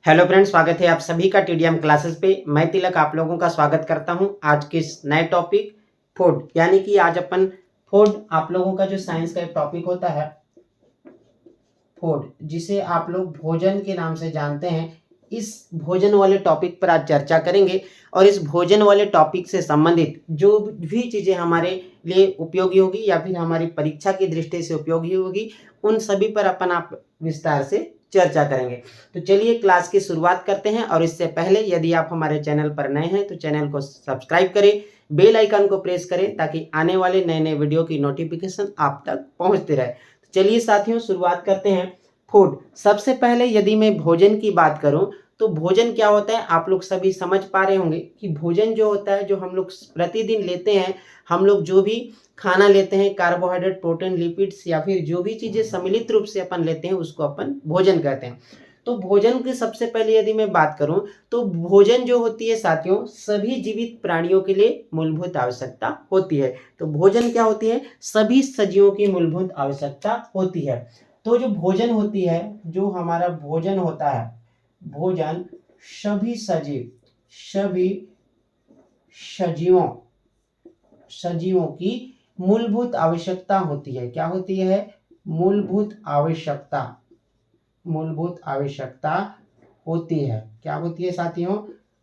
Hello friends, स्वागत है आप सभी का टीडीएम क्लासेस पे। मैं तिलक आप लोगों का स्वागत करता हूं आज के इस नए टॉपिक फूड, यानी कि आज अपन फूड, आप लोगों का जो साइंस का एक टॉपिक होता है फूड, जिसे आप लोग भोजन के नाम से जानते हैं, इस भोजन वाले टॉपिक पर आज चर्चा करेंगे। और इस भोजन वाले टॉपिक से संबंधित जो भी चीज़ें हमारे लिए उपयोगी होगी या फिर हमारी परीक्षा की दृष्टि से उपयोगी होगी, उन सभी पर अपन आप विस्तार से चर्चा करेंगे। तो चलिए क्लास की शुरुआत करते हैं। और इससे पहले यदि आप हमारे चैनल पर नए हैं तो चैनल को सब्सक्राइब करें, बेल आइकन को प्रेस करें ताकि आने वाले नए नए वीडियो की नोटिफिकेशन आप तक पहुंचती रहे। तो चलिए साथियों, शुरुआत करते हैं। फूड, सबसे पहले यदि मैं भोजन की बात करूं तो भोजन क्या होता है आप लोग सभी समझ पा रहे होंगे कि भोजन जो होता है, जो हम लोग प्रतिदिन लेते हैं, हम लोग जो भी खाना लेते हैं, कार्बोहाइड्रेट, प्रोटीन, लिपिड्स या फिर जो भी चीज़ें सम्मिलित रूप से अपन लेते हैं उसको अपन भोजन कहते हैं। तो भोजन की सबसे पहले यदि मैं बात करूं तो भोजन जो होती है साथियों, सभी जीवित प्राणियों के लिए मूलभूत आवश्यकता होती है। तो भोजन क्या होती है? सभी सजीवों की मूलभूत आवश्यकता होती है। तो जो भोजन होती है, जो हमारा भोजन होता है, भोजन सभी सजीवों सजीवों की मूलभूत आवश्यकता होती है। क्या होती है? मूलभूत आवश्यकता होती है। क्या होती है साथियों?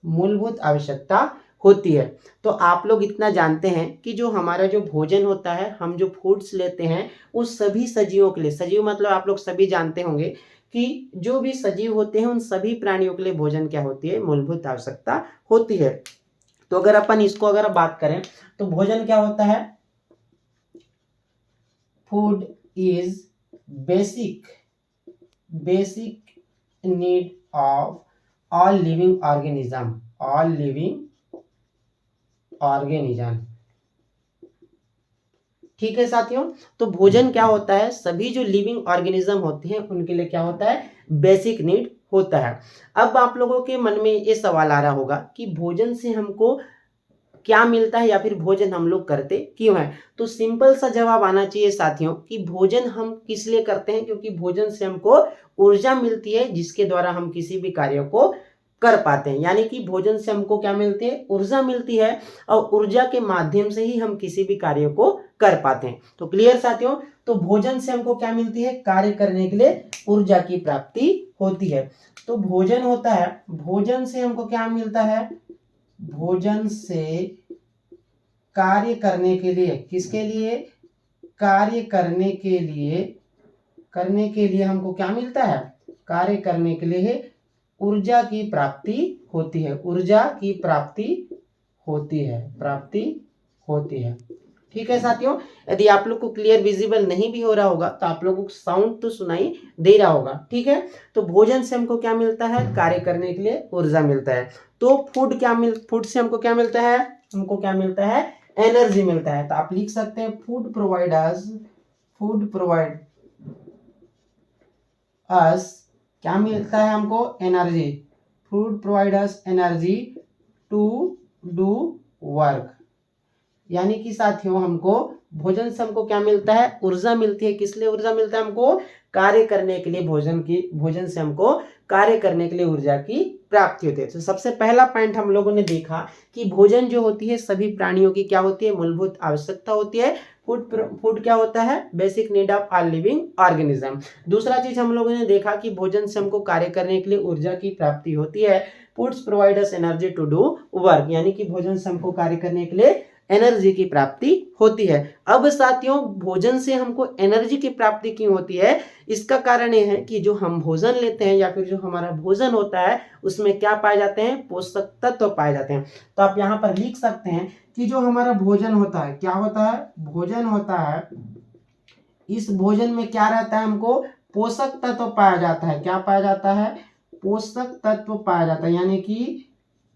मूलभूत आवश्यकता होती है। तो आप लोग इतना जानते हैं कि जो हमारा जो भोजन होता है, हम जो फूड्स लेते हैं, उस सभी सजीवों के लिए, सजीव मतलब आप लोग सभी जानते होंगे कि जो भी सजीव होते हैं उन सभी प्राणियों के लिए भोजन क्या होती है? मूलभूत आवश्यकता होती है। तो अगर अपन इसको अगर बात करें तो भोजन क्या होता है? Food is basic need of all living organism. ठीक है साथियों, तो भोजन क्या होता है? सभी जो लिविंग ऑर्गेनिज्म होते हैं उनके लिए क्या होता है? बेसिक नीड होता है। अब आप लोगों के मन में ये सवाल आ रहा होगा कि भोजन से हमको क्या मिलता है या फिर भोजन हम लोग करते क्यों हैं? तो सिंपल सा जवाब आना चाहिए साथियों कि भोजन हम किस लिए करते हैं, क्योंकि भोजन से हमको ऊर्जा मिलती है जिसके द्वारा हम किसी भी कार्य को कर पाते हैं। यानी कि भोजन से हमको क्या मिलती है? ऊर्जा मिलती है, और ऊर्जा के माध्यम से ही हम किसी भी कार्य को कर पाते हैं। तो क्लियर साथियों? तो भोजन से हमको क्या मिलती है? कार्य करने के लिए ऊर्जा की प्राप्ति होती है। तो भोजन होता है, भोजन से हमको क्या मिलता है? भोजन से कार्य करने के लिए, किसके लिए? कार्य करने के लिए हमको क्या मिलता है? कार्य करने के लिए ऊर्जा की प्राप्ति होती है। ठीक है साथियों, यदि आप लोग को क्लियर विजिबल नहीं भी हो रहा होगा तो आप लोगों को साउंड तो सुनाई दे रहा होगा। ठीक है, तो भोजन से हमको क्या मिलता है? कार्य करने के लिए ऊर्जा मिलता है। तो फूड से हमको क्या मिलता है? हमको क्या मिलता है? एनर्जी मिलता है। तो आप लिख सकते हैं फूड प्रोवाइड अस क्या मिलता है हमको? Energy. Food provide us energy to do work. यानी कि साथियों हमको भोजन से हमको क्या मिलता है? ऊर्जा मिलती है। किस लिए ऊर्जा मिलता है हमको? कार्य करने के लिए। भोजन से हमको कार्य करने के लिए ऊर्जा की प्राप्ति होती है। तो सबसे पहला पॉइंट हम लोगों ने देखा कि भोजन जो होती है सभी प्राणियों की क्या होती है? मूलभूत आवश्यकता होती है। फूड क्या होता है? Basic need of all living organism. दूसरा चीज हम लोगों ने देखा कि भोजन से हमको कार्य करने के लिए ऊर्जा की प्राप्ति होती है। Foods provide us energy to do work, यानी कि भोजन से हमको कार्य करने के लिए एनर्जी की प्राप्ति होती है। अब साथियों, भोजन से हमको एनर्जी की प्राप्ति क्यों होती है? इसका कारण यह है कि जो हम भोजन लेते हैं या फिर जो हमारा भोजन होता है उसमें क्या पाए जाते हैं? पोषक तत्व पाए जाते हैं। तो आप यहाँ पर लिख सकते हैं कि जो हमारा भोजन होता है, क्या होता है? भोजन होता है, इस भोजन में क्या रहता है? हमको पोषक तत्व पाया जाता है। क्या पाया जाता है? पोषक तत्व पाया जाता है, यानी कि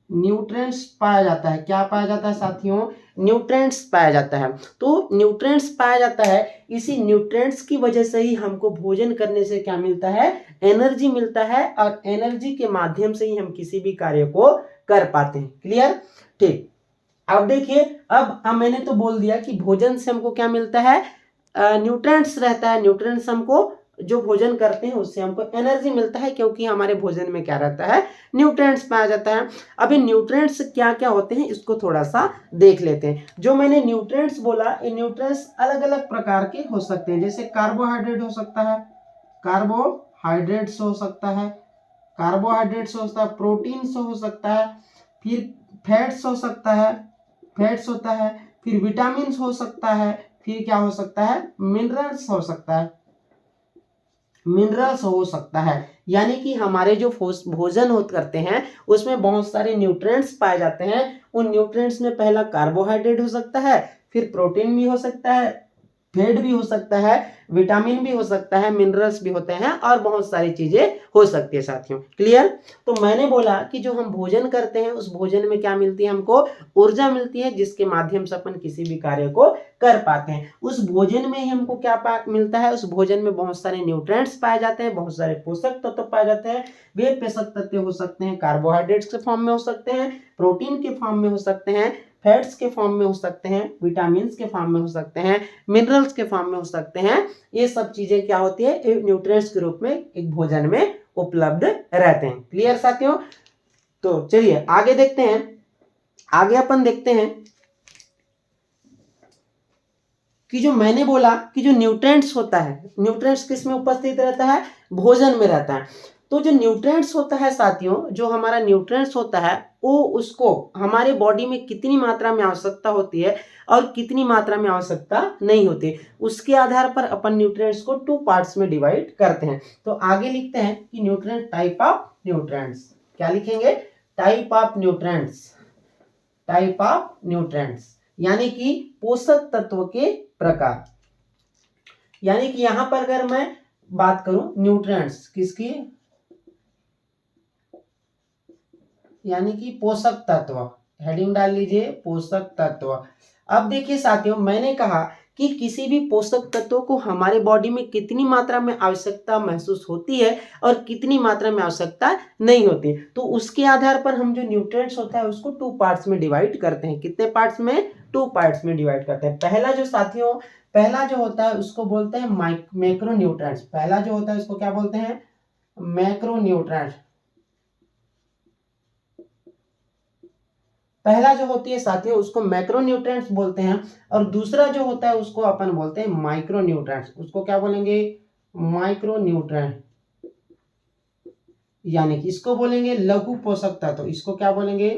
न्यूट्रिएंट्स पाया जाता है। क्या पाया जाता है साथियों? न्यूट्रिएंट्स पाया जाता है। तो न्यूट्रिएंट्स पाया जाता है, इसी न्यूट्रिएंट्स की वजह से ही हमको भोजन करने से क्या मिलता है? एनर्जी मिलता है, और एनर्जी के माध्यम से ही हम किसी भी कार्य को कर पाते हैं। क्लियर? ठीक। अब देखिए, अब मैंने तो बोल दिया कि भोजन से हमको क्या मिलता है? न्यूट्रिएंट्स रहता है। न्यूट्रिएंट्स हमको जो भोजन करते हैं उससे हमको एनर्जी मिलता है, क्योंकि हमारे भोजन में क्या रहता है, न्यूट्रिएंट्स पाया जाता है। अब इन न्यूट्रिएंट्स क्या क्या होते हैं इसको थोड़ा सा देख लेते हैं। जो मैंने न्यूट्रिएंट्स बोला, ये न्यूट्रिएंट्स अलग अलग प्रकार के हो सकते हैं। जैसे कार्बोहाइड्रेट हो सकता है, कार्बोहाइड्रेट्स हो सकता है, कार्बोहाइड्रेट्स हो सकता है, प्रोटीन्स हो सकता है, फिर फैट्स हो सकता है, फैट्स होता है, फिर विटामिन्स हो सकता है, फिर क्या हो सकता है, मिनरल्स हो सकता है, मिनरल्स हो सकता है। यानी कि हमारे जो भोजन करते हैं उसमें बहुत सारे न्यूट्रिएंट्स पाए जाते हैं। उन न्यूट्रिएंट्स में पहला कार्बोहाइड्रेट हो सकता है, फिर प्रोटीन भी हो सकता है, फैट भी हो सकता है, विटामिन भी हो सकता है, मिनरल्स भी होते हैं और बहुत सारी चीजें हो सकती है साथियों। क्लियर? तो मैंने बोला कि जो हम भोजन करते हैं उस भोजन में क्या मिलती है, हमको ऊर्जा मिलती है, जिसके माध्यम से अपन किसी भी कार्य को कर पाते हैं। उस भोजन में ही हमको क्या मिलता है, उस भोजन में बहुत सारे न्यूट्रिएंट्स पाए जाते हैं, बहुत सारे पोषक तत्व पाए जाते हैं। वे पोषक तत्व हो सकते हैं कार्बोहाइड्रेट्स के फॉर्म में हो सकते हैं, प्रोटीन के फॉर्म में हो सकते हैं, फैट्स के फॉर्म में हो सकते हैं, विटामिन के फॉर्म में हो सकते हैं, मिनरल्स के फॉर्म में हो सकते हैं। ये सब चीजें क्या होती है, न्यूट्रिएंट्स के रूप में एक भोजन में उपलब्ध रहते हैं। क्लियर साथियों? तो चलिए आगे देखते हैं। आगे अपन देखते हैं कि जो मैंने बोला कि जो न्यूट्रिएंट्स होता है, न्यूट्रिएंट्स किस में उपस्थित रहता है, भोजन में रहता है। तो जो न्यूट्रिएंट्स होता है साथियों, जो हमारा न्यूट्रिएंट्स होता है वो उसको हमारे बॉडी में कितनी मात्रा में आवश्यकता होती है और कितनी मात्रा में आवश्यकता नहीं होती, उसके आधार पर अपन न्यूट्रिएंट्स को 2 पार्ट्स में डिवाइड करते हैं। तो आगे लिखते हैं कि न्यूट्रिएंट टाइप ऑफ न्यूट्रिएंट्स। क्या लिखेंगे, type of nutrients, type of nutrients यानी कि पोषक तत्व के प्रकार। यानी कि यहां पर अगर मैं बात करूं न्यूट्रिएंट्स किसकी, यानी कि पोषक तत्व, हेडिंग डाल लीजिए पोषक तत्व। अब देखिए साथियों, मैंने कहा कि किसी भी पोषक तत्व को हमारे बॉडी में कितनी मात्रा में आवश्यकता महसूस होती है और कितनी मात्रा में आवश्यकता नहीं होती, तो उसके आधार पर हम जो न्यूट्रिएंट्स होता है उसको 2 पार्ट्स में डिवाइड करते हैं। कितने पार्ट्स में, 2 पार्ट्स में डिवाइड करते हैं। पहला जो साथियों, पहला जो होता है उसको बोलते हैं मैक्रो न्यूट्रिएंट्स। पहला जो होता है उसको क्या बोलते हैं, मैक्रो न्यूट्रिएंट्स। पहला जो होती है साथियों उसको मैक्रो न्यूट्रिएंट्स बोलते हैं, और दूसरा जो होता है उसको अपन बोलते हैं माइक्रो न्यूट्रिएंट्स। उसको क्या बोलेंगे, माइक्रो न्यूट्रिएंट, यानी कि इसको बोलेंगे लघु पोषक तत्व। इसको क्या बोलेंगे,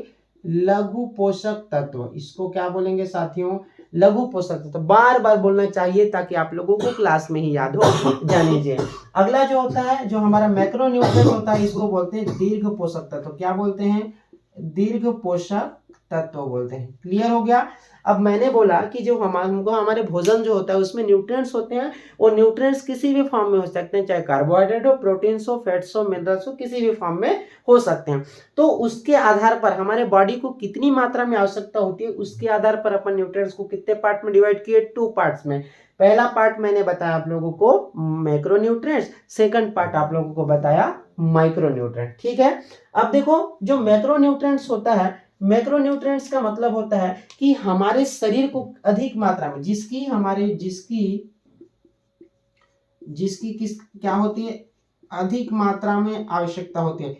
लघु पोषक तत्व। इसको क्या बोलेंगे साथियों, लघु पोषक तत्व। बार बार बोलना चाहिए ताकि आप लोगों को क्लास में ही याद हो जानीजिए। अगला जो होता है, जो हमारा मैक्रो न्यूट्रिएंट्स होता है, इसको बोलते हैं दीर्घ पोषक तत्व। क्या बोलते हैं, दीर्घ पोषक तत्व बोलते हैं। क्लियर हो गया? अब मैंने बोला कि जो हमको हमारे भोजन जो होता है उसमें न्यूट्रिएंट्स होते हैं, वो न्यूट्रिएंट्स किसी भी फॉर्म में हो सकते हैं, चाहे कार्बोहाइड्रेट हो, प्रोटीन्स हो, फैट्स हो, मिनरल्स हो, किसी भी फॉर्म में हो सकते हैं। तो उसके आधार पर हमारे बॉडी को कितनी मात्रा में आवश्यकता होती है, उसके आधार पर अपन न्यूट्रिएंट्स को कितने पार्ट में डिवाइड किए, 2 पार्ट्स में। पहला पार्ट मैंने बताया आप लोगों को मैक्रो न्यूट्रिएंट्स, सेकंड पार्ट आप लोगों को बताया माइक्रो न्यूट्रिएंट। ठीक है? अब देखो जो मैक्रो न्यूट्रिएंट्स होता है, मैक्रो न्यूट्रिएंट्स का मतलब होता है कि हमारे शरीर को अधिक मात्रा में, जिसकी किस क्या होती है, अधिक मात्रा में आवश्यकता होती है,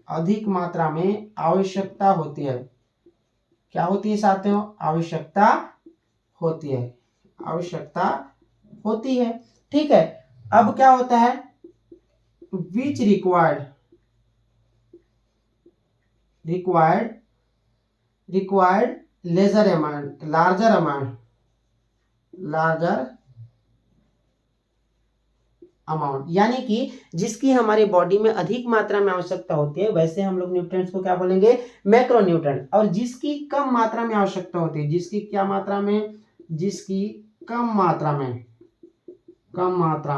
अधिक मात्रा में आवश्यकता होती है। क्या होती है साथियों, आवश्यकता होती है, आवश्यकता होती है। ठीक है? अब क्या होता है, विच required larger amount, यानी कि जिसकी हमारे बॉडी में अधिक मात्रा में आवश्यकता होती है, वैसे हम लोग न्यूट्रिएंट्स को क्या बोलेंगे, मैक्रो न्यूट्रिएंट। और जिसकी कम मात्रा में आवश्यकता होती है, जिसकी क्या मात्रा में, जिसकी कम मात्रा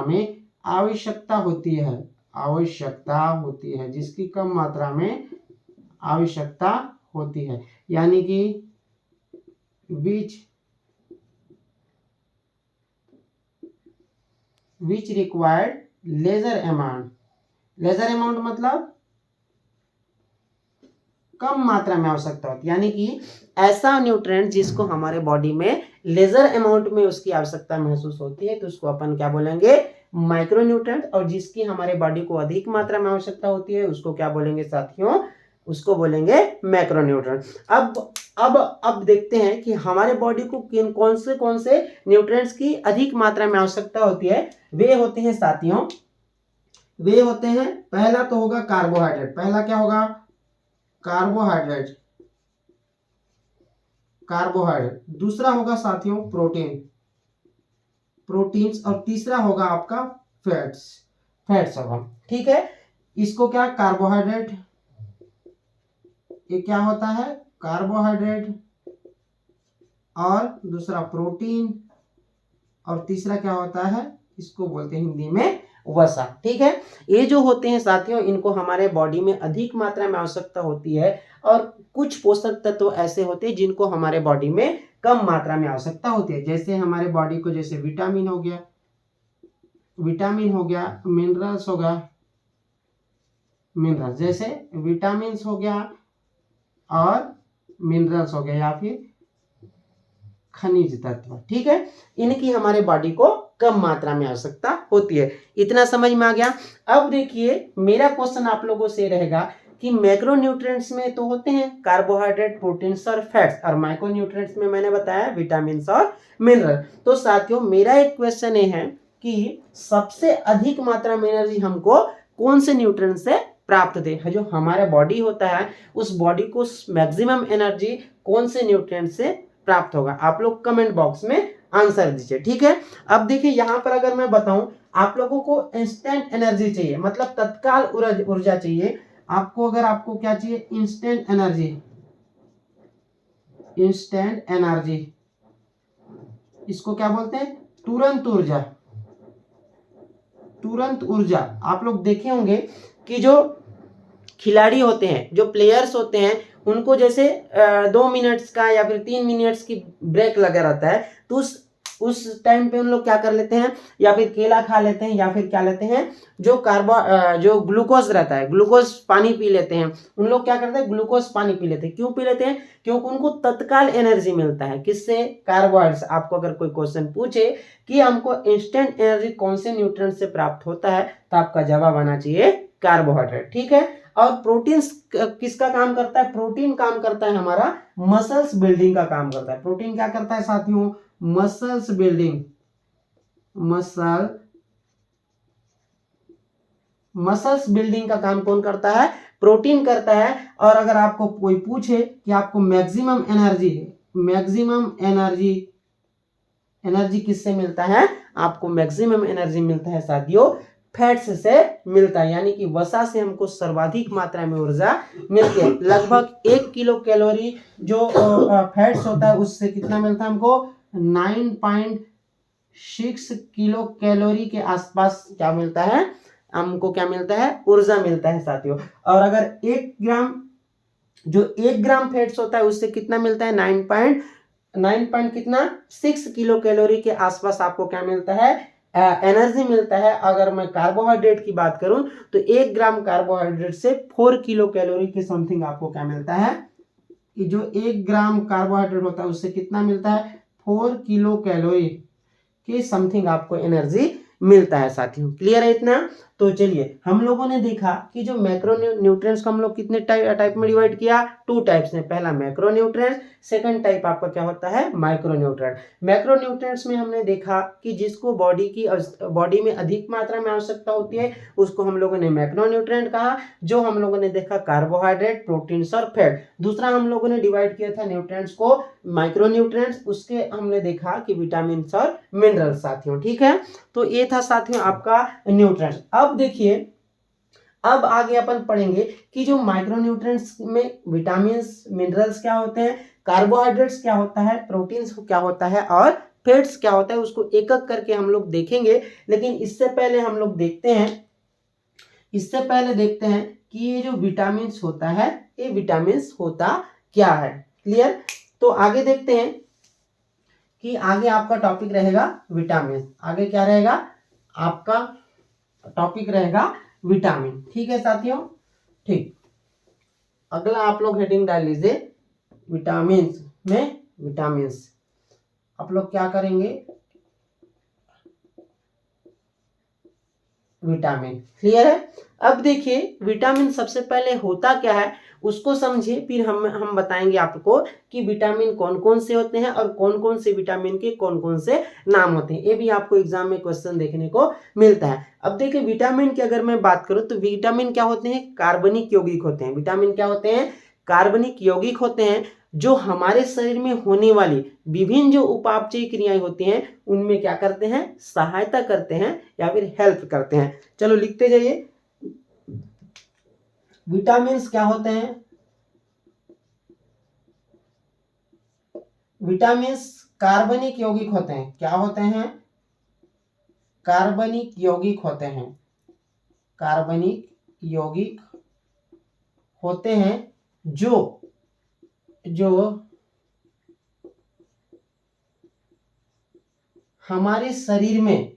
में आवश्यकता होती है, जिसकी कम मात्रा में आवश्यकता होती है, यानी कि which required lesser amount मतलब कम मात्रा में आवश्यकता होती है, यानी कि ऐसा न्यूट्रिएंट जिसको हमारे बॉडी में लेजर अमाउंट में उसकी आवश्यकता महसूस होती है, तो उसको अपन क्या बोलेंगे, माइक्रोन्यूट्रेंट, और जिसकी हमारे बॉडी को अधिक मात्रा में आवश्यकता होती है उसको क्या बोलेंगे साथियों, उसको बोलेंगे मैक्रोन्यूट्रेंट। अब देखते हैं कि हमारे बॉडी को कौन से न्यूट्रिएंट्स की अधिक मात्रा में आवश्यकता होती है। वे होते हैं साथियों, वे होते हैं, पहला तो होगा कार्बोहाइड्रेट। पहला क्या होगा, कार्बोहाइड्रेट, कार्बोहाइड्रेट। दूसरा होगा साथियों प्रोटीन, प्रोटीन्स। और तीसरा होगा आपका फैट्स, फैट्स होगा। ठीक है, इसको क्या, कार्बोहाइड्रेट, ये क्या होता है, कार्बोहाइड्रेट, और दूसरा प्रोटीन, और तीसरा क्या होता है, इसको बोलते हैं हिंदी में वसा। ठीक है, ये जो होते हैं साथियों, इनको हमारे बॉडी में अधिक मात्रा में आवश्यकता होती है, और कुछ पोषक तत्व ऐसे होते हैं जिनको हमारे बॉडी में कम मात्रा में आवश्यकता होती है। जैसे हमारे बॉडी को, जैसे विटामिन हो गया, विटामिन हो गया, मिनरल्स हो गया, मिनरल्स, जैसे विटामिन हो गया और मिनरल्स हो गया, या फिर खनिज तत्व। ठीक है, इनकी हमारे बॉडी को कम मात्रा में आवश्यकता होती है। इतना समझ में आ गया। अब देखिए, मेरा क्वेश्चन आप लोगों से रहेगा कि मैक्रोन्यूट्रिएंट्स में तो होते हैं कार्बोहाइड्रेट, प्रोटीन्स और फैट्स, और माइक्रोन्यूट्रिएंट्स में मैंने बताया विटामिन और मिनरल। तो साथियों, मेरा एक क्वेश्चन ये है कि सबसे अधिक मात्रा में एनर्जी हमको कौन से न्यूट्रिएंट से प्राप्त दे, जो हमारा बॉडी होता है उस बॉडी को मैक्सिमम एनर्जी कौन से न्यूट्रिएंट से प्राप्त होगा। आप लोग कमेंट बॉक्स में आंसर दीजिए। ठीक है, अब देखिए यहां पर अगर मैं बताऊं, आप लोगों को इंस्टेंट एनर्जी चाहिए, मतलब तत्काल ऊर्जा चाहिए आपको। अगर आपको क्या चाहिए, इंस्टेंट एनर्जी, इंस्टेंट एनर्जी, इसको क्या बोलते हैं, तुरंत ऊर्जा, तुरंत ऊर्जा। आप लोग देखे होंगे कि जो खिलाड़ी होते हैं, जो प्लेयर्स होते हैं, उनको जैसे 2 मिनट्स का या फिर 3 मिनट्स की ब्रेक लगा रहता है, तो उस टाइम पे उन लोग क्या कर लेते हैं, या फिर केला खा लेते हैं, या फिर क्या लेते हैं, जो ग्लूकोज रहता है, ग्लूकोज पानी पी लेते हैं। उन लोग क्या करते हैं, ग्लूकोज पानी पी लेते हैं। क्यों पी लेते हैं, क्योंकि उनको तत्काल एनर्जी मिलता है। किससे, कार्बोहाइड्रेट। आपको अगर कोई क्वेश्चन पूछे कि हमको इंस्टेंट एनर्जी कौन से न्यूट्रिएंट से प्राप्त होता है, तो आपका जवाब आना चाहिए कार्बोहाइड्रेट। ठीक है, और प्रोटीन किसका काम करता है, प्रोटीन काम करता है हमारा मसल्स बिल्डिंग का काम करता है। प्रोटीन क्या करता है साथियों, मसल्स बिल्डिंग, मसल्स बिल्डिंग का काम कौन करता है, प्रोटीन करता है। और अगर आपको कोई पूछे कि आपको मैक्सिमम एनर्जी किससे मिलता है, आपको मैक्सिमम एनर्जी मिलता है साथियों फैट्स से मिलता है, यानी कि वसा से हमको सर्वाधिक मात्रा में ऊर्जा मिलती है। लगभग 1 किलो कैलोरी जो फैट्स होता है उससे कितना मिलता है हमको, 9.6 किलो कैलोरी के आसपास क्या मिलता है हमको, क्या मिलता है, ऊर्जा मिलता है साथियों। और अगर 1 ग्राम फैट्स होता है उससे कितना मिलता है, 9 कितना 6 किलो कैलोरी के आसपास आपको क्या मिलता है, एनर्जी मिलता है। अगर मैं कार्बोहाइड्रेट की बात करूं तो 1 ग्राम कार्बोहाइड्रेट से 4 किलो कैलोरी के समथिंग आपको क्या मिलता है, कि जो 1 ग्राम कार्बोहाइड्रेट होता है उससे कितना मिलता है, 4 किलो कैलोरी के समथिंग आपको एनर्जी मिलता है साथियों। क्लियर है इतना। तो चलिए, हम लोगों ने देखा कि जो मैक्रो न्यूट्रिएंट्स को हम लोग कितने टाइप में डिवाइड किया, 2 टाइप्स में। पहला मैक्रो न्यूट्रिएंट्स, सेकंड टाइप आपका क्या होता है, माइक्रो न्यूट्रिएंट। मैक्रो न्यूट्रिएंट्स में हमने देखा कि जिसको बॉडी में अधिक मात्रा में आवश्यकता होती है उसको हम लोगों ने मैक्रो न्यूट्रिएंट कहा। जो हम लोगों ने देखा कार्बोहाइड्रेट, प्रोटीन्स और फैट। दूसरा हम लोगों ने डिवाइड किया था न्यूट्रिएंट्स को माइक्रो न्यूट्रिएंट्स, उसके हमने देखा कि विटामिन और मिनरल साथियों। ठीक है, तो ये था साथियों आपका न्यूट्रिएंट्स। अब देखिए, अब आगे अपन पढ़ेंगे कि जो माइक्रोन्यूट्रिएंट्स में विटामिन्स, मिनरल्स क्या होते हैं, कार्बोहाइड्रेट्स क्या होता है, प्रोटीन्स क्या होता है और फैट्स क्या होता है, उसको एक एक करके हम लोग देखेंगे। लेकिन इससे पहले हम लोग देखते हैं कि ये जो विटामिन्स होता है, ये विटामिन्स होता क्या है। क्लियर। तो आगे देखते हैं कि आगे आपका टॉपिक रहेगा विटामिन। आगे क्या रहेगा, आपका टॉपिक रहेगा विटामिन। ठीक है साथियों, ठीक। अगला आप लोग हेडिंग डाल लीजिए, विटामिन्स में विटामिन्स। आप लोग क्या करेंगे, विटामिन। क्लियर है। अब देखिए विटामिन सबसे पहले होता क्या है उसको समझिए, फिर हम बताएंगे आपको कि विटामिन कौन कौन से होते हैं और कौन कौन से विटामिन के कौन कौन से नाम होते हैं। ये भी आपको एग्जाम में क्वेश्चन देखने को मिलता है। अब देखिए विटामिन की अगर मैं बात करूं तो विटामिन क्या होते हैं, कार्बनिक यौगिक होते हैं। विटामिन क्या होते हैं, कार्बनिक यौगिक होते हैं, जो हमारे शरीर में होने वाली विभिन्न जो उपापचयी क्रियाएं होती हैं उनमें क्या करते हैं, सहायता करते हैं या फिर हेल्प करते हैं। चलो लिखते जाइए, विटामिन्स क्या होते हैं। विटामिन्स कार्बनिक यौगिक होते हैं। क्या होते हैं, कार्बनिक यौगिक होते हैं। कार्बनिक यौगिक होते हैं जो हमारे शरीर में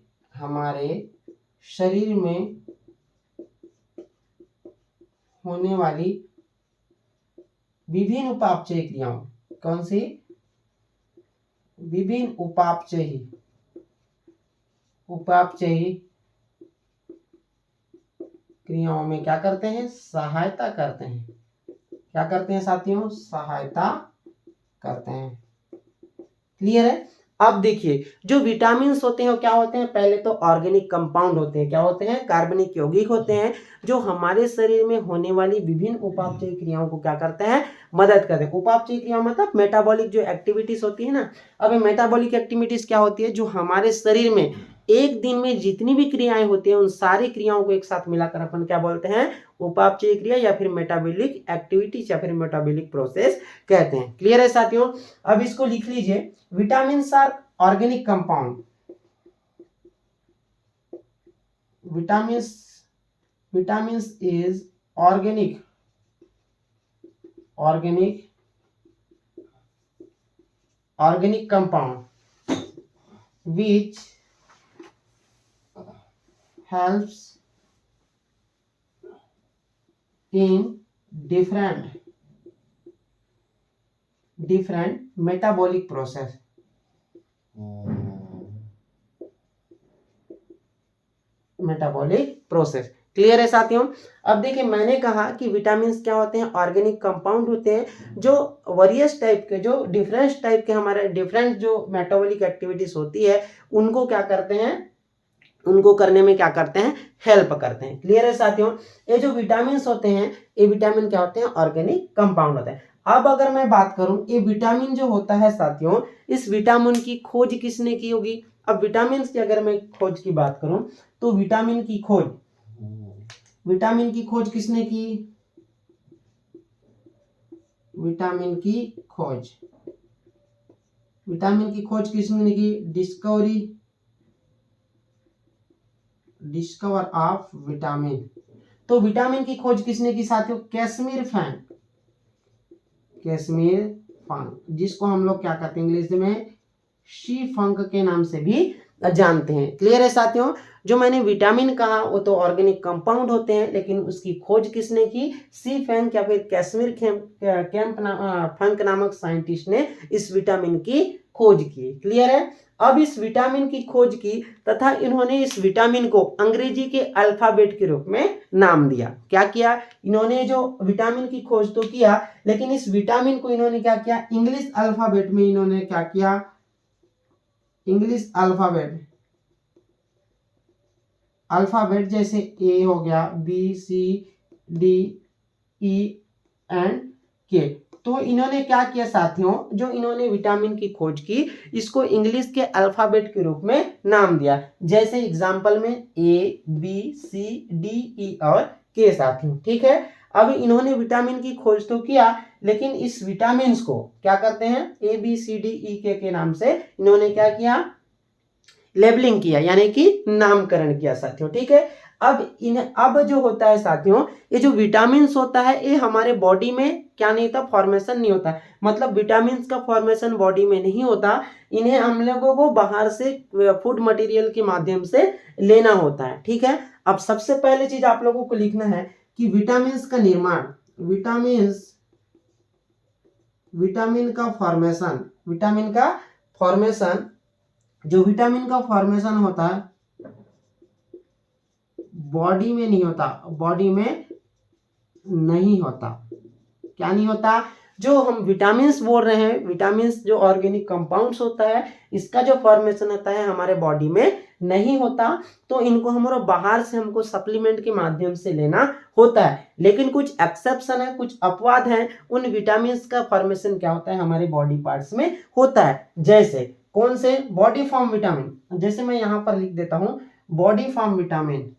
होने वाली विभिन्न उपापचयी क्रियाओं, कौन सी, विभिन्न उपापचयी क्रियाओं में क्या करते हैं, सहायता करते हैं। क्या करते हैं साथियों, सहायता करते हैं। क्लियर है। अब देखिए जो विटामिन्स होते हैं वो क्या होते हैं, पहले तो ऑर्गेनिक कंपाउंड होते हैं। क्या होते हैं, कार्बनिक यौगिक होते हैं, जो हमारे शरीर में होने वाली विभिन्न उपापचयी क्रियाओं को क्या करते हैं, मदद करते हैं। उपापचयी क्रिया मतलब मेटाबॉलिक जो एक्टिविटीज होती है ना। अब मेटाबॉलिक एक्टिविटीज क्या होती है, जो हमारे शरीर में एक दिन में जितनी भी क्रियाएं होती हैं उन सारी क्रियाओं को एक साथ मिलाकर अपन क्या बोलते हैं, उपापचयी क्रिया या फिर मेटाबॉलिक एक्टिविटीज या फिर मेटाबॉलिक प्रोसेस कहते हैं। क्लियर है साथियों। अब इसको लिख लीजिए, vitamins are organic compound. vitamins is organic compound which helps in different metabolic process. Clear है साथियों। अब देखिए मैंने कहा कि विटामिन्स क्या होते हैं, ऑर्गेनिक कंपाउंड होते हैं, जो वेरियस टाइप के, जो डिफरेंट टाइप के हमारे डिफरेंट जो मेटाबॉलिक एक्टिविटीज होती है उनको क्या करते हैं, उनको करने में क्या करते हैं, हेल्प करते हैं। क्लियर है साथियों। ये जो विटामिन्स होते हैं, ये विटामिन क्या होते हैं, ऑर्गेनिक कंपाउंड होते हैं। अब अगर मैं बात करूं, ये विटामिन जो होता है साथियों, इस विटामिन की खोज किसने की होगी। अब विटामिन की अगर मैं खोज की बात करूं तो विटामिन की खोज किसने की, विटामिन की खोज किसने की, डिस्कवर ऑफ विटामिन। तो विटामिन की खोज किसने की साथियों, कैसमीर फंक, जिसको हम लोग क्या कहते हैं इंग्लिश में, शी फंक के नाम से भी जानते हैं। क्लियर है साथियों। जो मैंने विटामिन कहा वो तो ऑर्गेनिक कंपाउंड होते हैं, लेकिन उसकी खोज किसने की, सी फंक या फिर कैसमीर फंक नामक साइंटिस्ट ने इस विटामिन की खोज की। क्लियर है। अब इस विटामिन की खोज की तथा इन्होंने इस विटामिन को अंग्रेजी के अल्फाबेट के रूप में नाम दिया। क्या किया, इन्होंने जो विटामिन की खोज तो किया, लेकिन इस विटामिन को इन्होंने क्या किया, इंग्लिश अल्फाबेट में इन्होंने क्या किया, इंग्लिश अल्फाबेट जैसे ए हो गया, B C D E and K, तो इन्होंने क्या किया साथियों, जो इन्होंने विटामिन की खोज की इसको इंग्लिश के अल्फाबेट के रूप में नाम दिया। जैसे एग्जांपल में ए बी सी डी ई और के साथियों। ठीक है। अब इन्होंने विटामिन की खोज तो किया, लेकिन इस विटामिन को क्या करते हैं, ए बी सी डी ई के नाम से इन्होंने क्या किया, लेबलिंग किया, यानी कि नामकरण किया साथियों। ठीक है। अब जो होता है साथियों, ये जो विटामिन होता है ये हमारे बॉडी में क्या नहीं होता, फॉर्मेशन नहीं होता। मतलब विटामिन का फॉर्मेशन बॉडी में नहीं होता, इन्हें हम लोगों को बाहर से फूड मटेरियल के माध्यम से लेना होता है। ठीक है। अब सबसे पहले चीज आप लोगों को लिखना है कि विटामिन का निर्माण, विटामिन का फॉर्मेशन जो विटामिन का फॉर्मेशन होता है बॉडी में नहीं होता, बॉडी में नहीं होता। क्या नहीं होता? जो हम विटामिन्स बोल रहे हैं, विटामिन्स जो ऑर्गेनिक कंपाउंड्स होता है, इसका जो फॉर्मेशन होता है हमारे बॉडी में नहीं होता। तो इनको हमारे बाहर से हमको सप्लीमेंट के माध्यम से लेना होता है। लेकिन कुछ एक्सेप्शन है, कुछ अपवाद हैं, उन विटामिन्स का फॉर्मेशन क्या होता है हमारे बॉडी पार्ट्स में होता है। जैसे कौन से? Body form vitamin. जैसे मैं यहां पर लिख देता हूं body form vitamin,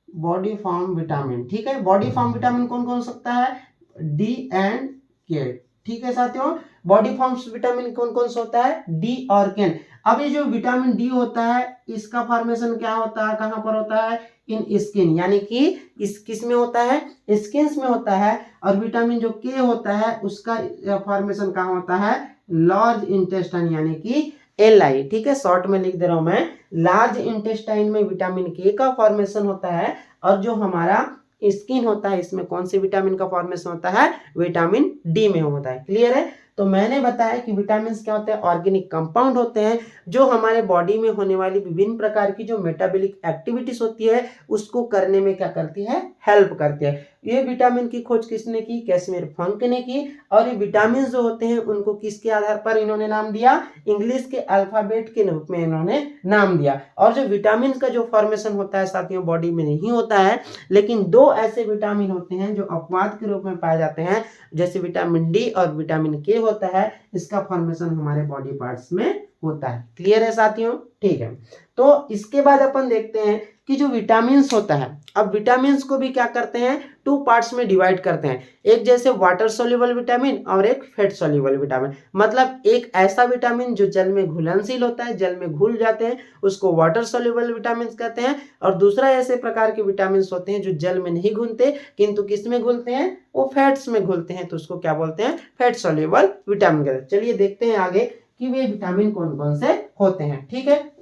body form vitamin. ठीक है, बॉडी फॉर्म विटामिन कौन कौन सकता है? डी एंड के। ठीक है साथियों, बॉडी फॉर्म विटामिन कौन कौन सा होता है? डी और के। अब ये जो विटामिन डी होता है इसका फॉर्मेशन क्या होता है, कहां पर होता है? इन स्किन, यानी कि इस किस में होता है? स्किन में होता है। और विटामिन जो के होता है उसका फॉर्मेशन कहां होता है? लार्ज इंटेस्टाइन, यानी कि LI। ठीक है, शॉर्ट में लिख दे रहा हूं मैं, लार्ज इंटेस्टाइन में विटामिन के का फॉर्मेशन होता है। और जो हमारा स्किन होता है इसमें कौन से विटामिन का फॉर्मेशन होता है? विटामिन डी में होता है। क्लियर है? तो मैंने बताया कि विटामिन क्या होते हैं? ऑर्गेनिक कंपाउंड होते हैं जो हमारे बॉडी में होने वाली विभिन्न प्रकार की जो मेटाबॉलिक एक्टिविटीज होती है उसको करने में क्या करती है? हेल्प करती है। ये विटामिन की खोज किसने की? कैसिमिर फंक ने की। और ये विटामिन जो होते हैं उनको किसके आधार पर इन्होंने नाम दिया? इंग्लिश के अल्फाबेट के रूप में इन्होंने नाम दिया। और जो विटामिन का जो फॉर्मेशन होता है साथियों बॉडी में नहीं होता है, लेकिन दो ऐसे विटामिन होते हैं जो अपवाद के रूप में पाए जाते हैं, जैसे विटामिन डी और विटामिन के होता है, इसका फॉर्मेशन हमारे बॉडी पार्ट्स में होता है। क्लियर है साथियों? ठीक है, तो इसके बाद अपन देखते हैं कि जो विटामिन्स होता है, अब विटामिन्स को भी क्या करते हैं? टू पार्ट्स में डिवाइड करते हैं। एक जैसे वाटर सोल्यूबल विटामिन और एक फेट सोल्यूबल विटामिन। मतलब एक ऐसा विटामिन जो जल में घुलनशील होता है, जल में घुल जाते हैं, उसको वाटर सोल्यूबल विटामिन कहते हैं। और दूसरा ऐसे प्रकार के विटामिन होते हैं जो जल में नहीं घुलते किंतु किस में घुलते हैं? वो फैट्स में घुलते हैं, तो उसको क्या बोलते हैं? फैट सोल्यूबल विटामिन कहते हैं। चलिए देखते हैं आगे कि वे विटामिन कौन कौन से होते हैं। ठीक है,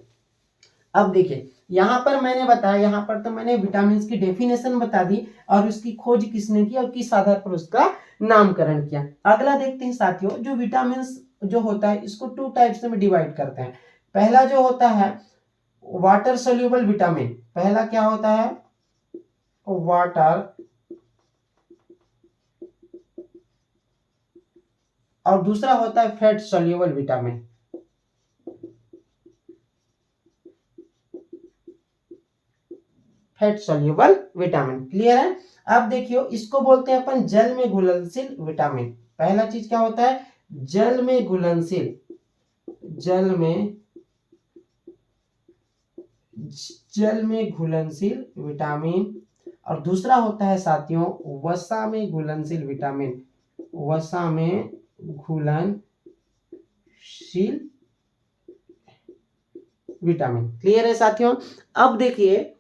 अब देखिए यहां पर मैंने बताया, यहां पर तो मैंने विटामिन की डेफिनेशन बता दी और उसकी खोज किसने की और किस आधार पर उसका नामकरण किया। अगला देखते हैं साथियों, जो विटामिन जो होता है इसको टू टाइप्स में डिवाइड करते हैं। पहला जो होता है वाटर सोल्यूबल विटामिन, पहला क्या होता है? वाटर, और दूसरा होता है fat soluble vitamin. Fat soluble vitamin. Clear है? अब देखियो इसको बोलते हैं अपन जल में घुलनशील विटामिन। पहला चीज क्या होता है? जल में घुलनशील, जल में घुलनशील विटामिन। और दूसरा होता है साथियों वसा में घुलनशील विटामिन, वसा में घुलनशील विटामिन। क्लियर है साथियों? अब देखिए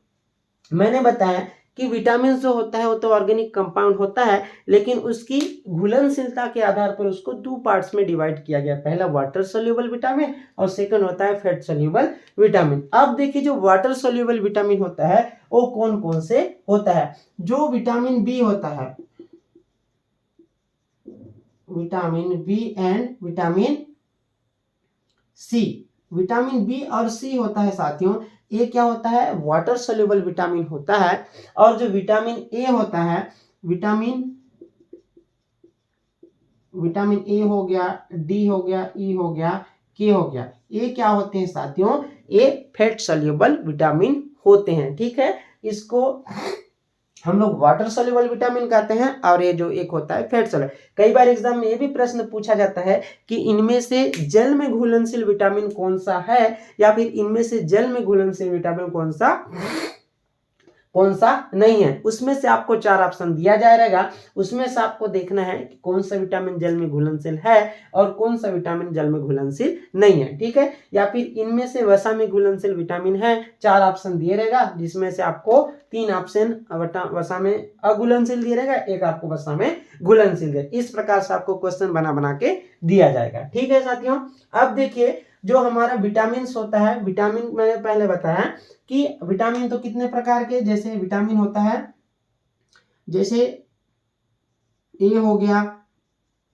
मैंने बताया कि विटामिन जो होता है वो तो ऑर्गेनिक कंपाउंड होता है, लेकिन उसकी घुलनशीलता के आधार पर उसको दो पार्ट्स में डिवाइड किया गया। पहला वाटर सोल्यूबल विटामिन और सेकंड होता है फैट सोल्यूबल विटामिन। अब देखिए जो वाटर सोल्यूबल विटामिन होता है वो कौन कौन से होता है? जो विटामिन बी होता है, vitamin B and vitamin C. Vitamin B और सी होता है साथियों, ये क्या होता है? वाटर सोल्यूबल विटामिन होता है। और जो विटामिन ए होता है, विटामिन ए हो गया, डी हो गया, ई हो गया, के हो गया, ये क्या होते हैं साथियों? ये फैट सोल्यूबल विटामिन होते हैं। ठीक है, इसको हम लोग वाटर सोल्यूबल विटामिन कहते हैं। और ये जो एक होता है फैट सोल्यूबल। कई बार एग्जाम में ये भी प्रश्न पूछा जाता है कि इनमें से जल में घुलनशील विटामिन कौन सा है, या फिर इनमें से जल में घुलनशील विटामिन कौन सा नहीं है। उसमें से आपको 4 ऑप्शन दिया जाएगा, उसमें से आपको देखना है कि कौन सा विटामिन जल में घुलनशील है और कौन सा विटामिन जल में घुलनशील नहीं है। ठीक है, या फिर इनमें से वसा में घुलनशील विटामिन है। 4 ऑप्शन दिए रहेगा, जिसमें से आपको 3 ऑप्शन वसा में अघुलनशील दिया रहेगा, एक आपको वसा में घुलनशील दिया। इस प्रकार से आपको क्वेश्चन बना के दिया जाएगा। ठीक है साथियों, अब देखिए जो हमारा विटामिन होता है, विटामिन मैंने पहले बताया कि विटामिन तो कितने प्रकार के, जैसे विटामिन होता है जैसे ए हो गया,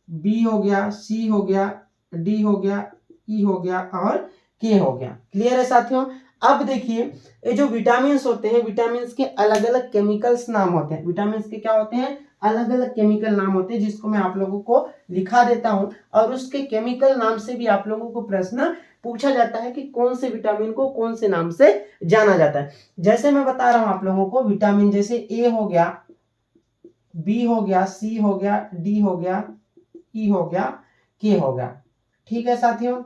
बी हो गया, सी हो गया, डी हो गया, ई हो गया और के हो गया। क्लियर है साथियों। अब देखिए ये जो विटामिन होते हैं, विटामिन के अलग अलग केमिकल्स नाम होते हैं। विटामिन के क्या होते हैं, अलग अलग केमिकल नाम होते हैं, जिसको मैं आप लोगों को लिखा देता हूं और उसके केमिकल नाम से भी आप लोगों को प्रश्न पूछा जाता है कि कौन से विटामिन को कौन से नाम से जाना जाता है। जैसे मैं बता रहा हूं आप लोगों को, विटामिन जैसे ए हो गया, बी हो गया, सी हो गया, डी हो गया, ई हो गया, के हो गया। ठीक है साथियों।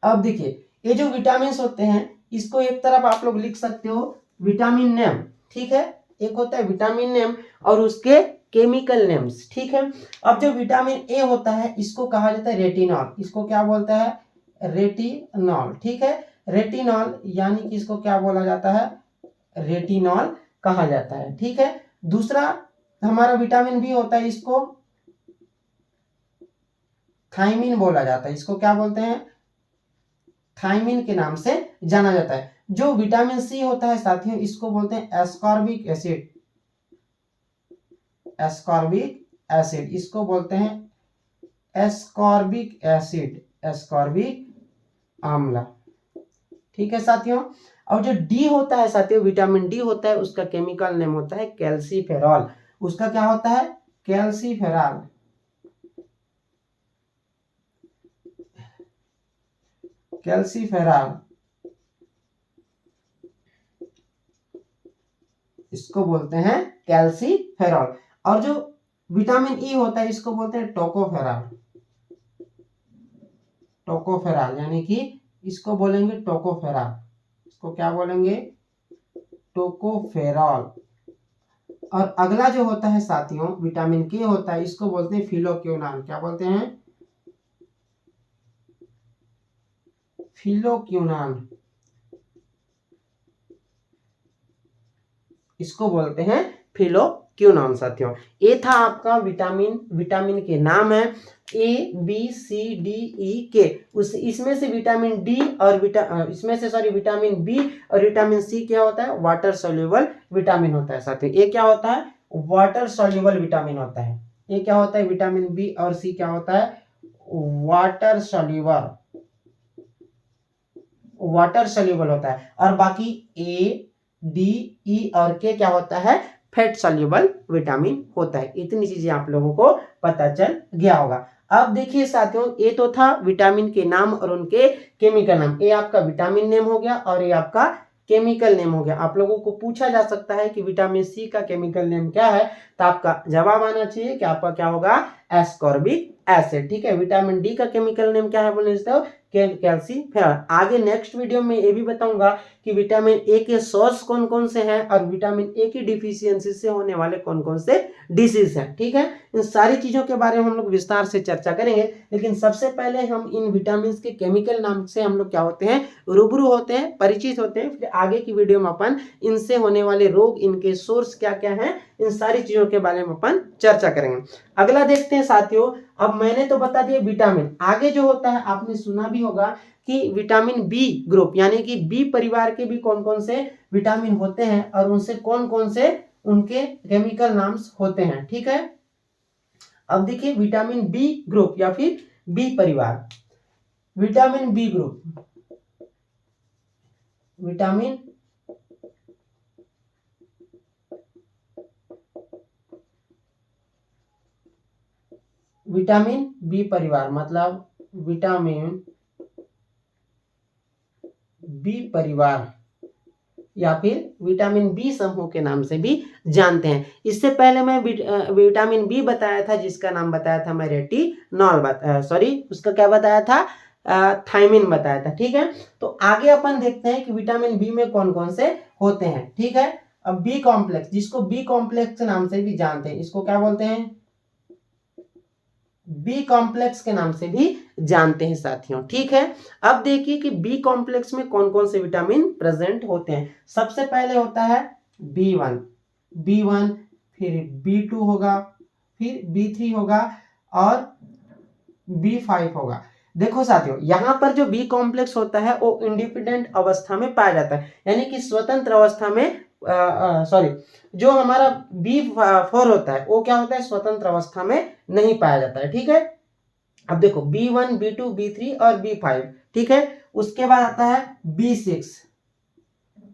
अब देखिए ये जो विटामिन होते हैं इसको एक तरफ आप लोग लिख सकते हो विटामिन नेम। ठीक है, एक होता है विटामिन नेम और उसके केमिकल नेम्स। ठीक है। अब जो विटामिन ए होता है इसको कहा जाता है रेटिनॉल। इसको क्या बोलता है, रेटिनॉल। ठीक है, रेटिनॉल यानी कि इसको क्या बोला जाता है, रेटिनॉल कहा जाता है। ठीक है। दूसरा हमारा विटामिन बी होता है, इसको थायमिन बोला जाता है। इसको क्या बोलते हैं, थायमिन के नाम से जाना जाता है। जो विटामिन सी होता है साथियों इसको बोलते हैं एस्कॉर्बिक एसिड। एस्कॉर्बिक एसिड इसको बोलते हैं एस्कॉर्बिक एसिड, एस्कॉर्बिक अम्ल। ठीक है साथियों। और जो डी होता है साथियों, विटामिन डी होता है, उसका केमिकल नेम होता है कैल्सीफेरॉल। उसका क्या होता है, कैल्सीफेरॉल। कैल्सीफेरॉल इसको बोलते हैं कैल्सीफेरॉल। और जो विटामिन ई होता है इसको बोलते हैं टोकोफेरॉल। टोकोफेरॉल यानी कि इसको बोलेंगे टोकोफेरॉल। इसको क्या बोलेंगे, टोकोफेरॉल। और अगला जो होता है साथियों विटामिन के होता है, इसको बोलते हैं फिलोक्विनोन। क्या बोलते हैं, फिलोक्विनोन। इसको बोलते हैं फिलोक्विनोन साथियों। ये था आपका विटामिन। विटामिन के नाम है ए बी सी डी ई के। इसमें से विटामिन डी और इसमें से विटामिन बी और विटामिन सी क्या होता है, वाटर सोल्यूबल विटामिन होता है साथियों। ये क्या होता है, वाटर सोल्यूबल विटामिन होता है। ये क्या होता है, विटामिन बी और सी क्या होता है, वाटर सोल्यूबल, वाटर सोल्यूबल होता है। और बाकी ए डी ई और के क्या होता है, फैट सोल्यूबल विटामिन होता है। इतनी चीजें आप लोगों को पता चल गया होगा। अब देखिए साथियों ये तो था विटामिन के नाम और उनके केमिकल नाम। ये आपका विटामिन नेम हो गया और ये आपका केमिकल नेम हो गया। आप लोगों को पूछा जा सकता है कि विटामिन सी का केमिकल नेम क्या है, तो आपका जवाब आना चाहिए कि आपका क्या होगा, एस्कॉर्बिक एसिड। ठीक है। विटामिन डी का केमिकल नेम क्या है बोले तो कैल्सीफेरॉल। आगे नेक्स्ट वीडियो में ये भी बताऊंगा कि विटामिन ए के सोर्स कौन कौन से हैं और विटामिन ए की डिफिशियंसी से होने वाले कौन कौन से डिसीज हैं। ठीक है। इन सारी चीजों के बारे में हम लोग विस्तार से चर्चा करेंगे, लेकिन सबसे पहले हम इन विटामिन के केमिकल नाम से हम लोग क्या होते हैं, रूबरू होते हैं, परिचित होते हैं। फिर आगे की वीडियो में अपन इनसे होने वाले रोग, इनके सोर्स क्या क्या हैं, इन सारी चीजों के बारे में अपन चर्चा करेंगे। अगला देखते हैं साथियों। अब मैंने तो बता दिया विटामिन, आगे जो होता है आपने सुना भी होगा कि विटामिन बी ग्रुप यानी कि बी परिवार के भी कौन कौन से विटामिन होते हैं और उनसे कौन कौन से उनके केमिकल नाम्स होते हैं। ठीक है। अब देखिए विटामिन बी ग्रुप या फिर बी परिवार। Vitamin B group, vitamin vitamin B परिवार मतलब विटामिन बी परिवार या फिर विटामिन बी समूह के नाम से भी जानते हैं। इससे पहले मैं विटामिन बी बताया था, जिसका नाम बताया था मैं रेटिनॉल, उसका क्या बताया था, थायमिन बताया था। ठीक है। तो आगे अपन देखते हैं कि विटामिन बी में कौन कौन से होते हैं। ठीक है। अब बी कॉम्प्लेक्स, जिसको बी कॉम्प्लेक्स के नाम से भी जानते हैं, इसको क्या बोलते हैं, बी कॉम्प्लेक्स के नाम से भी जानते हैं साथियों। ठीक है। अब देखिए कि बी कॉम्प्लेक्स में कौन कौन से विटामिन प्रेजेंट होते हैं। सबसे पहले होता है B1, B1, फिर B2 होगा, फिर B3 होगा और B5 होगा। देखो साथियों यहाँ पर जो बी कॉम्प्लेक्स होता है वो इंडिपेंडेंट अवस्था में पाया जाता है, यानी कि स्वतंत्र अवस्था में जो हमारा B4 होता है वो क्या होता है, स्वतंत्र अवस्था में नहीं पाया जाता है। ठीक है। अब देखो B1, B2, B3 और B5, ठीक है, उसके बाद आता है B6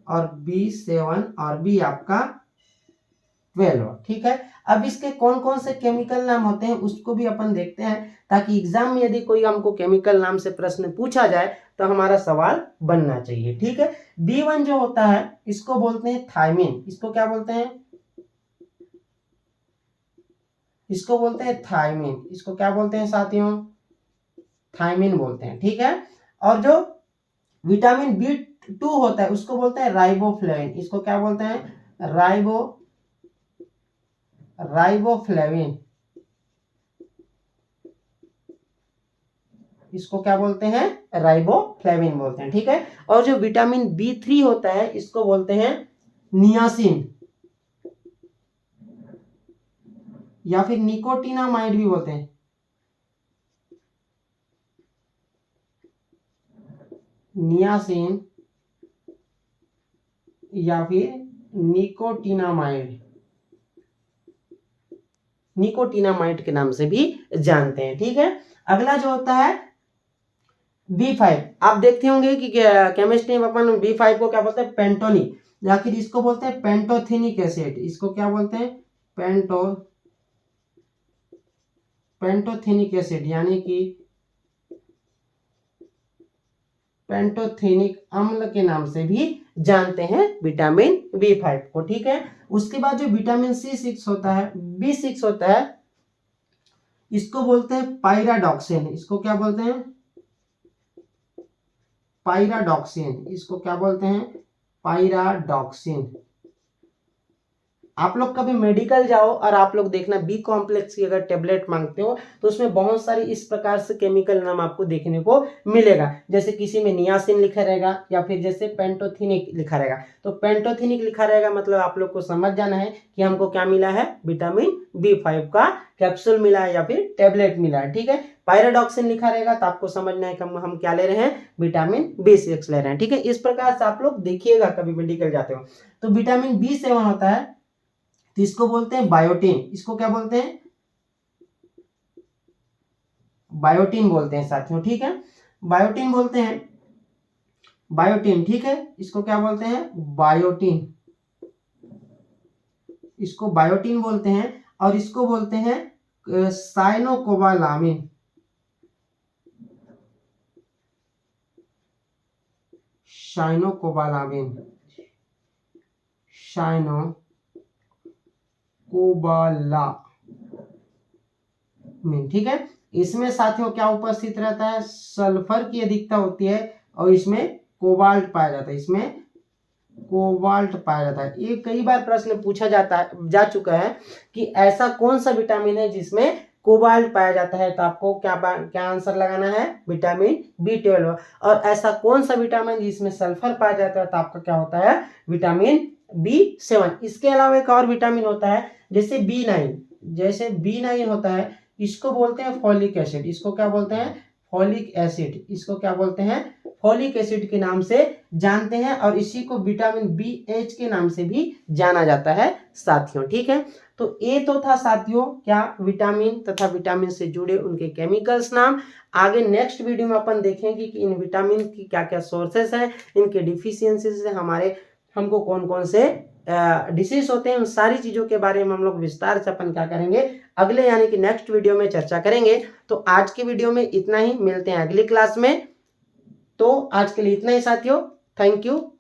और B7 और B आपका 12। ठीक है, अब इसके कौन कौन से केमिकल नाम होते हैं उसको भी अपन देखते हैं, ताकि एग्जाम में यदि कोई हमको केमिकल नाम से प्रश्न पूछा जाए तो हमारा सवाल बनना चाहिए। ठीक है, B1 जो होता है इसको बोलते हैं थायमिन। इसको क्या बोलते हैं? इसको बोलते हैं थायमिन। इसको क्या बोलते हैं साथियों? थायमिन बोलते हैं। ठीक है, और जो विटामिन B2 होता है उसको बोलते हैं राइबोफ्लेविन। इसको क्या बोलते हैं? राइबोफ्लेविन। इसको क्या बोलते हैं? राइबोफ्लेविन बोलते हैं। ठीक है, और जो विटामिन B3 होता है इसको बोलते हैं नियासिन या फिर निकोटिनामाइड भी बोलते हैं। नियासिन या फिर निकोटिनामाइड के नाम से भी जानते हैं। ठीक है, अगला जो होता है B5। आप देखते होंगे कि केमिस्ट्री में अपन B5 को क्या बोलते हैं? पेंटोनिक, या फिर इसको बोलते हैं पेंटोथेनिक एसिड। इसको क्या बोलते हैं? पेंटोथेनिक एसिड, यानी कि पेंटोथेनिक अम्ल के नाम से भी जानते हैं विटामिन B5 को। ठीक है, उसके बाद जो विटामिन B6 होता है इसको बोलते हैं पायराडॉक्सिन। इसको क्या बोलते हैं? पायराडॉक्सिन। इसको क्या बोलते हैं? पायराडॉक्सिन। आप लोग कभी मेडिकल जाओ और आप लोग देखना बी कॉम्प्लेक्स की अगर टेबलेट मांगते हो तो उसमें बहुत सारी इस प्रकार से केमिकल नाम आपको देखने को मिलेगा। जैसे किसी में नियासिन लिखा रहेगा या फिर जैसे पेंटोथेनिक लिखा रहेगा। तो पेंटोथेनिक लिखा रहेगा मतलब आप लोग को समझ जाना है कि हमको क्या मिला है? विटामिन B5 का कैप्सूल मिला है या फिर टेबलेट मिला है। ठीक है, पायराडॉक्सिन लिखा रहेगा तो आपको समझना है कि हम क्या ले रहे हैं? विटामिन B6 ले रहे हैं। ठीक है, इस प्रकार से आप लोग देखिएगा कभी मेडिकल जाते हो। तो विटामिन B7 होता है तो इसको बोलते हैं बायोटिन। इसको क्या बोलते हैं? बायोटिन बोलते हैं साथियों। ठीक है, बायोटिन बोलते हैं, बायोटिन। ठीक है, इसको क्या बोलते हैं? बायोटिन। इसको बायोटिन बोलते हैं और इसको बोलते हैं साइनोकोबालामिन। Cyanocobalamin, cyanocobalamin. ठीक है, इसमें साथियों क्या उपस्थित रहता है? सल्फर की अधिकता होती है और इसमें कोबाल्ट पाया जाता है। इसमें कोबाल्ट पाया जाता है। ये कई बार प्रश्न पूछा जा चुका है कि ऐसा कौन सा विटामिन है जिसमें कोबाल्ट पाया जाता है। तो आपको क्या आंसर लगाना है? Vitamin B12। और ऐसा कौन सा विटामिन जिसमें सल्फर पाया जाता है? तो आपका क्या होता है? Vitamin B7। इसके अलावा एक और विटामिन होता है जैसे B9 होता है, इसको बोलते हैं फॉलिक एसिड। इसको क्या बोलते हैं? Folic acid. इसको क्या बोलते हैं? फॉलिक एसिड के नाम से जानते हैं और इसी को विटामिन BH के नाम से भी जाना जाता है साथियों। ठीक है, तो ये तो था साथियों क्या? विटामिन तथा विटामिन से जुड़े उनके केमिकल्स नाम। आगे नेक्स्ट वीडियो में अपन देखेंगे कि इन विटामिन की क्या क्या सोर्सेस हैं, इनके डिफिशियंसी से हमको कौन कौन से डिसीज होते हैं। उन सारी चीजों के बारे में हम लोग विस्तार से अपन क्या करेंगे? अगले यानी कि नेक्स्ट वीडियो में चर्चा करेंगे। तो आज की वीडियो में इतना ही, मिलते हैं अगली क्लास में। तो आज के लिए इतना ही साथियों, थैंक यू।